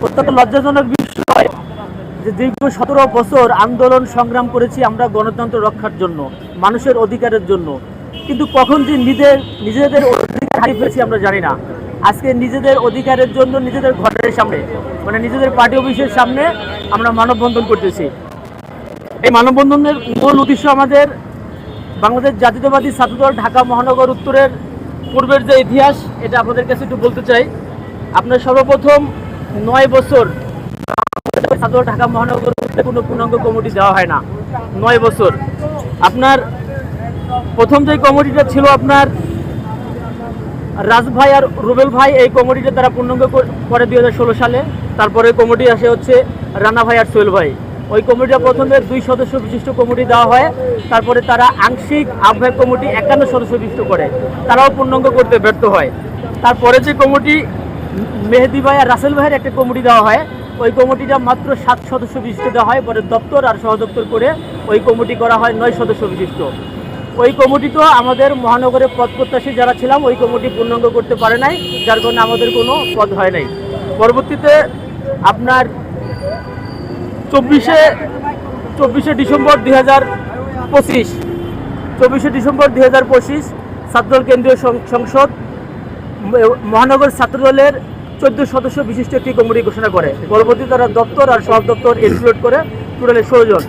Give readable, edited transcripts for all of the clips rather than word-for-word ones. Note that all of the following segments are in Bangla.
অত্যন্ত লজ্জাজনক বিষয় যে দীর্ঘ 17 বছর আন্দোলন সংগ্রাম করেছি আমরা গণতন্ত্র রক্ষার জন্য, মানুষের অধিকারের জন্য, কিন্তু কখন যে নিজেদের অধিকার হারিয়ে ফেলেছি আমরা জানি না। আজকে নিজেদের অধিকারের জন্য নিজেদের ঘরের সামনে, মানে নিজেদের পার্টি অফিসের সামনে আমরা মানববন্ধন করতেছি। এই মানববন্ধনের মূল উদ্দেশ্য আমাদের বাংলাদেশ জাতীয়তাবাদী ছাত্রদল ঢাকা মহানগর উত্তরের পূর্বের যে ইতিহাস, এটা আপনাদের কাছে একটু বলতে চাই। আপনার সর্বপ্রথম 9 বছর ছাত্রদল ঢাকা মহানগর উত্তরে কোনো পূর্ণাঙ্গ কমিটি দেওয়া হয় না। 9 বছর আপনার প্রথম যে কমিটিটা ছিল আপনার রাজ ভাই আর রুবেল ভাই, এই কমিটিটা তারা পূর্ণাঙ্গ করে 2016 সালে। তারপরে কমিটি আসে হচ্ছে রানা ভাই আর সোহেল ভাই। ওই কমিটিটা প্রথমে 2 সদস্য বিশিষ্ট কমিটি দেওয়া হয়, তারপরে তারা আংশিক আহ্বায়ক কমিটি 51 সদস্য বিশিষ্ট করে, তারাও পূর্ণাঙ্গ করতে ব্যর্থ হয়। তারপরে যে কমিটি মেহেদি ভাই আর রাসেল ভাইয়ের একটা কমিটি দেওয়া হয়, ওই কমিটিটা মাত্র 7 সদস্য বিশিষ্ট দেওয়া হয়, পরে দপ্তর আর সহদপ্তর করে ওই কমিটি করা হয় 9 সদস্য বিশিষ্ট। ওই কমিটিতে আমাদের মহানগরের পদ প্রত্যাশী যারা ছিলাম ওই কমিটি পূর্ণাঙ্গ করতে পারে নাই, যার কারণে আমাদের কোনো পদ হয় নাই। পরবর্তীতে আপনার 24শে ডিসেম্বর 2025 ছাত্রদল কেন্দ্রীয় সংসদ মহানগর ছাত্রদলের 14 সদস্য বিশিষ্ট একটি কমিটি ঘোষণা করে। পরবর্তীতে তারা দপ্তর আর সব দপ্তর ইনক্লুড করে টোটালে 16 জন।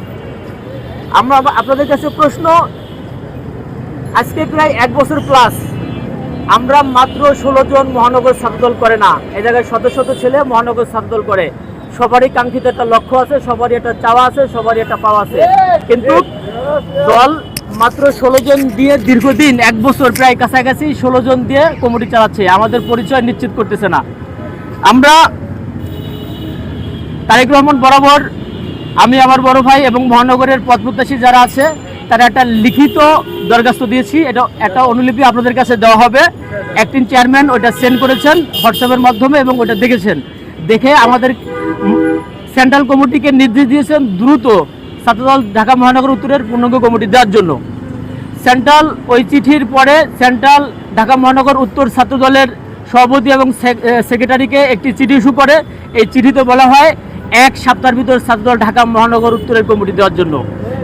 আমরা আপনাদের কাছে প্রশ্ন, আজকে প্রায় 1 বছর প্লাস আমরা মাত্র 16 জন মহানগর ছাত্রদল করে না, এই জায়গায় শত শত ছেলে মহানগর ছাত্রদল করে। সবারই কাঙ্ক্ষিত একটা লক্ষ্য আছে, সবারই একটা চাওয়া আছে, সবারই একটা পাওয়া আছে, কিন্তু দল মাত্র 16 জন দিয়ে দীর্ঘদিন 1 বছর প্রায় কাছাকাছি 16 জন দিয়ে কমিটি চালাচ্ছে, আমাদের পরিচয় নিশ্চিত করতেছে না। আমরা তারেক রহমান বরাবর আমি, আমার বড় ভাই এবং মহানগরের পদ প্রত্যাশী যারা আছে তারা একটা লিখিত দরখাস্ত দিয়েছি, এটা একটা অনুলিপি আপনাদের কাছে দেওয়া হবে। অ্যাক্টিং চেয়ারম্যান ওটা সেন্ড করেছেন হোয়াটসঅ্যাপের মাধ্যমে এবং ওটা দেখেছেন। দেখে আমাদের সেন্ট্রাল কমিটিকে নির্দেশ দিয়েছেন দ্রুত ছাত্রদল ঢাকা মহানগর উত্তরের পূর্ণাঙ্গ কমিটি দেওয়ার জন্য। সেন্ট্রাল ওই চিঠির পরে সেন্ট্রাল ঢাকা মহানগর উত্তর ছাত্রদলের সভাপতি এবং সেক্রেটারিকে একটি চিঠি ইস্যু করে। এই চিঠিতে বলা হয় 1 সপ্তাহের ভিতর ছাত্রদল ঢাকা মহানগর উত্তরের কমিটি দেওয়ার জন্য।